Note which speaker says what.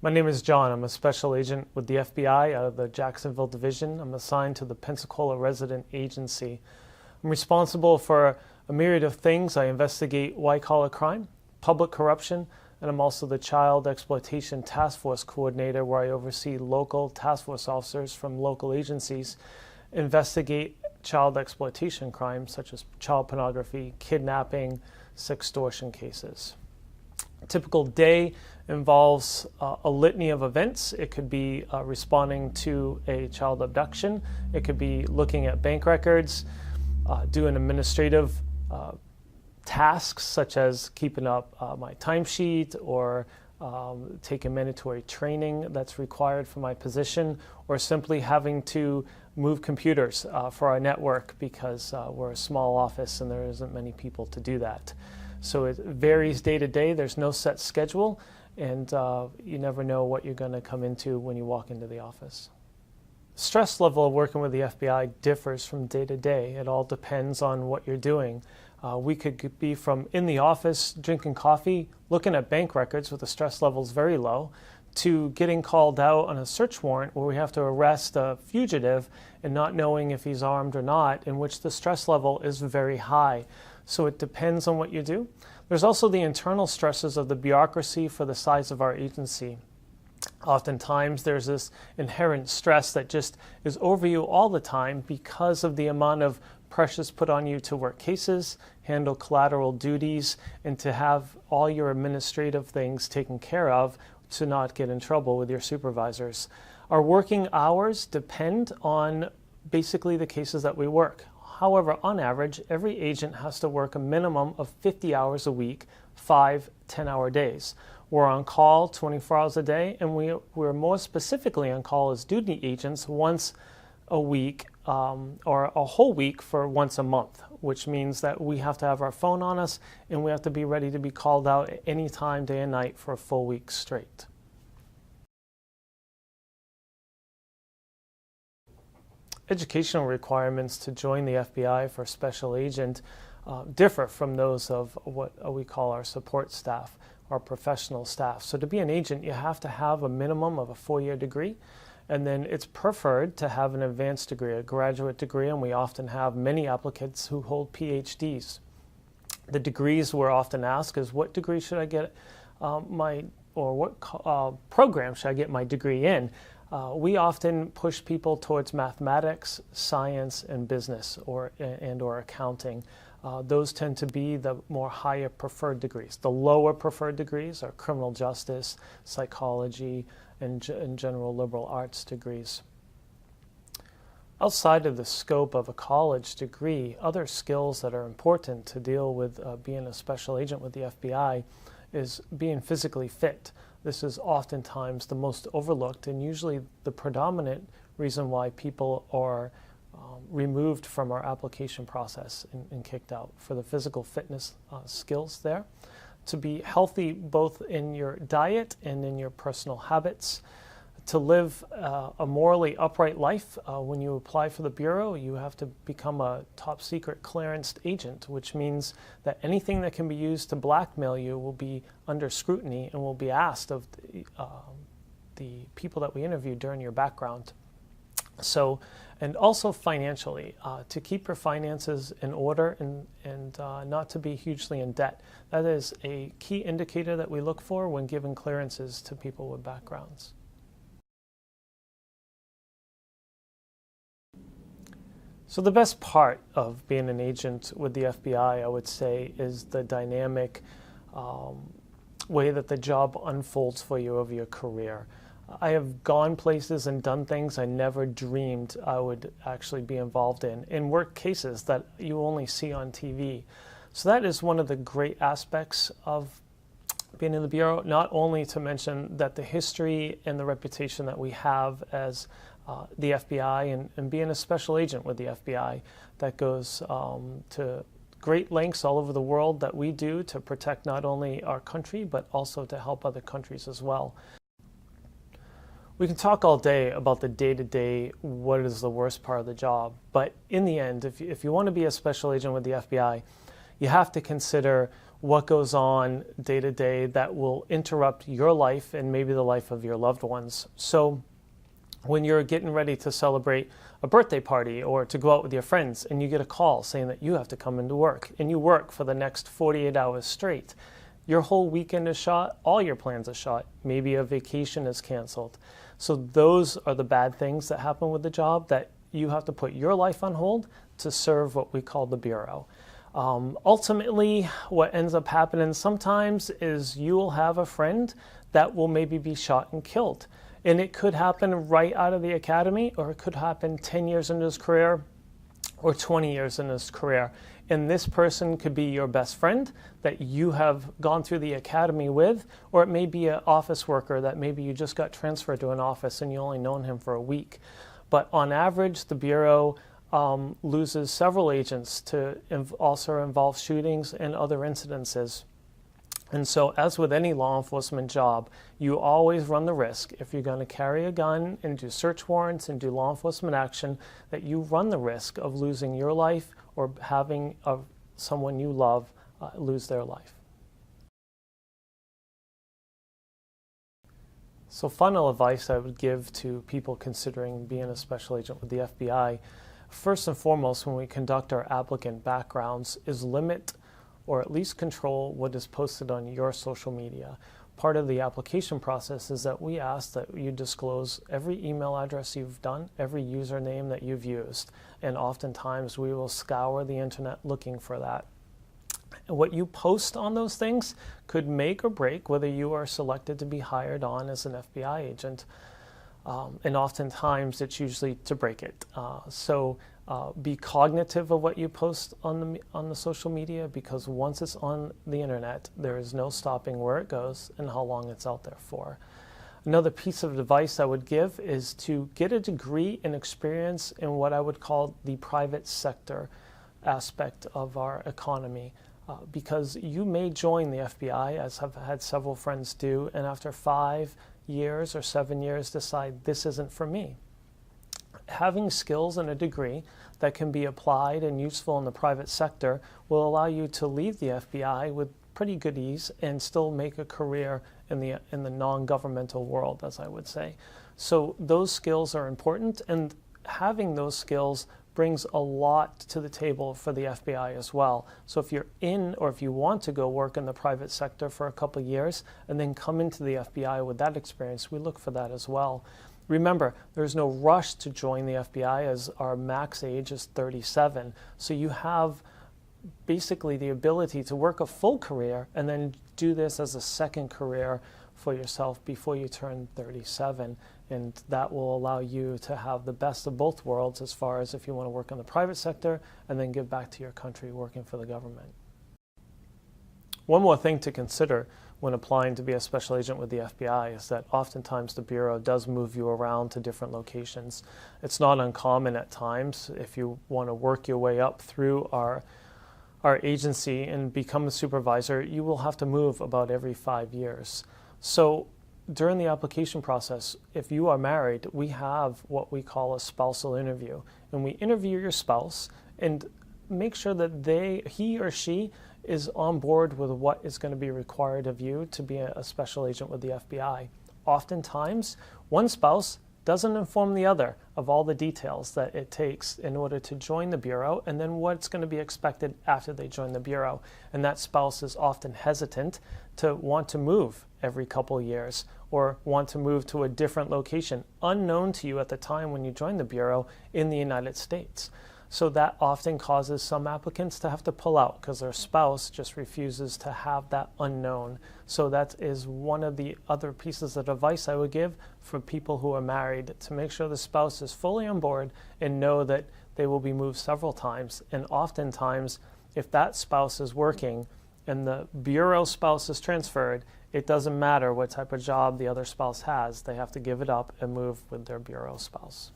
Speaker 1: My name is John. I'm a special agent with the FBI out of the Jacksonville Division. I'm assigned to the Pensacola Resident Agency. I'm responsible for a myriad of things. I investigate white-collar crime, public corruption, and I'm also the Child Exploitation Task Force Coordinator, where I oversee local task force officers from local agencies investigate child exploitation crimes such as child pornography, kidnapping, sextortion cases. A typical day involves a litany of events. It could be responding to a child abduction. It could be looking at bank records, doing administrative tasks such as keeping up my timesheet or taking mandatory training that's required for my position, or simply having to move computers for our network because we're a small office and there isn't many people to do that. So it varies day to day. There's no set schedule, and you never know what you're going to come into when you walk into the office. Stress level of working with the FBI differs from day to day. It all depends on what you're doing. We could be from in the office drinking coffee, looking at bank records with the stress levels very low, to getting called out on a search warrant where we have to arrest a fugitive and not knowing if he's armed or not, in which the stress level is very high. So it depends on what you do. There's also the internal stresses of the bureaucracy for the size of our agency. Oftentimes there's this inherent stress that just is over you all the time because of the amount of pressures put on you to work cases, handle collateral duties, and to have all your administrative things taken care of to not get in trouble with your supervisors. Our working hours depend on basically the cases that we work. However, on average, every agent has to work a minimum of 50 hours a week, 5 10-hour days. We're on call 24 hours a day, and we're more specifically on call as duty agents once a week or a whole week for once a month, which means that we have to have our phone on us and we have to be ready to be called out at any time, day and night, for a full week straight. Educational requirements to join the FBI for special agent differ from those of what we call our support staff, our professional staff. So to be an agent, you have to have a minimum of a 4-year degree, and then it's preferred to have an advanced degree, a graduate degree, and we often have many applicants who hold PhDs. The degrees we're often asked is, what degree should I get what program should I get my degree in? We often push people towards mathematics, science, and business or accounting. Those tend to be the more higher preferred degrees. The lower preferred degrees are criminal justice, psychology, and general liberal arts degrees. Outside of the scope of a college degree, other skills that are important to deal with being a special agent with the FBI is being physically fit. This is oftentimes the most overlooked and usually the predominant reason why people are removed from our application process and kicked out, for the physical fitness skills there. To be healthy both in your diet and in your personal habits. To live a morally upright life. When you apply for the Bureau, you have to become a top secret clearanced agent, which means that anything that can be used to blackmail you will be under scrutiny and will be asked of the people that we interview during your background. So, and also financially, to keep your finances in order and not to be hugely in debt. That is a key indicator that we look for when giving clearances to people with backgrounds. So the best part of being an agent with the FBI, I would say, is the dynamic way that the job unfolds for you over your career. I have gone places and done things I never dreamed I would actually be involved in work cases that you only see on TV. So that is one of the great aspects of being in the Bureau, not only to mention that the history and the reputation that we have as the FBI and being a special agent with the FBI that goes to great lengths all over the world that we do to protect not only our country but also to help other countries as well. We can talk all day about the day-to-day, what is the worst part of the job, but in the end, if you want to be a special agent with the FBI, you have to consider what goes on day to day that will interrupt your life and maybe the life of your loved ones. So when you're getting ready to celebrate a birthday party or to go out with your friends and you get a call saying that you have to come into work and you work for the next 48 hours straight, your whole weekend is shot, all your plans are shot, maybe a vacation is canceled. So those are the bad things that happen with the job, that you have to put your life on hold to serve what we call the Bureau. Ultimately, what ends up happening sometimes is you will have a friend that will maybe be shot and killed. And it could happen right out of the academy, or it could happen 10 years into his career or 20 years in his career. And this person could be your best friend that you have gone through the academy with, or it may be an office worker that maybe you just got transferred to an office and you only known him for a week. But on average, the Bureau loses several agents to also involve shootings and other incidences. And so, as with any law enforcement job, you always run the risk, if you're going to carry a gun and do search warrants and do law enforcement action, that you run the risk of losing your life or having someone you love lose their life. So final advice I would give to people considering being a special agent with the FBI, first and foremost, when we conduct our applicant backgrounds, is limit or at least control what is posted on your social media. Part of the application process is that we ask that you disclose every email address you've done, every username that you've used, and oftentimes we will scour the internet looking for that. And what you post on those things could make or break whether you are selected to be hired on as an FBI agent. And oftentimes it's usually to break it. So be cognitive of what you post on the social media, because once it's on the internet, there is no stopping where it goes and how long it's out there for. Another piece of advice I would give is to get a degree and experience in what I would call the private sector aspect of our economy. Because you may join the FBI, as I've had several friends do, and after 5 years or 7 years decide this isn't for me. Having skills and a degree that can be applied and useful in the private sector will allow you to leave the FBI with pretty good ease and still make a career in the non-governmental world, as I would say. So those skills are important, and having those skills brings a lot to the table for the FBI as well. So if you're in, or if you want to go work in the private sector for a couple of years and then come into the FBI with that experience, we look for that as well. Remember, there's no rush to join the FBI, as our max age is 37. So you have basically the ability to work a full career and then do this as a second career for yourself before you turn 37. And that will allow you to have the best of both worlds, as far as if you want to work in the private sector and then give back to your country working for the government. One more thing to consider when applying to be a special agent with the FBI is that oftentimes the Bureau does move you around to different locations. It's not uncommon at times, if you want to work your way up through our agency and become a supervisor, you will have to move about every 5 years. So during the application process, if you are married, we have what we call a spousal interview. And we interview your spouse and make sure that he or she is on board with what is going to be required of you to be a special agent with the FBI. Oftentimes, one spouse doesn't inform the other of all the details that it takes in order to join the Bureau, and then what's going to be expected after they join the Bureau. And that spouse is often hesitant to want to move every couple years or want to move to a different location unknown to you at the time when you join the Bureau in the United States. So that often causes some applicants to have to pull out because their spouse just refuses to have that unknown. So that is one of the other pieces of advice I would give for people who are married, to make sure the spouse is fully on board and know that they will be moved several times. And oftentimes, if that spouse is working and the Bureau spouse is transferred, it doesn't matter what type of job the other spouse has. They have to give it up and move with their Bureau spouse.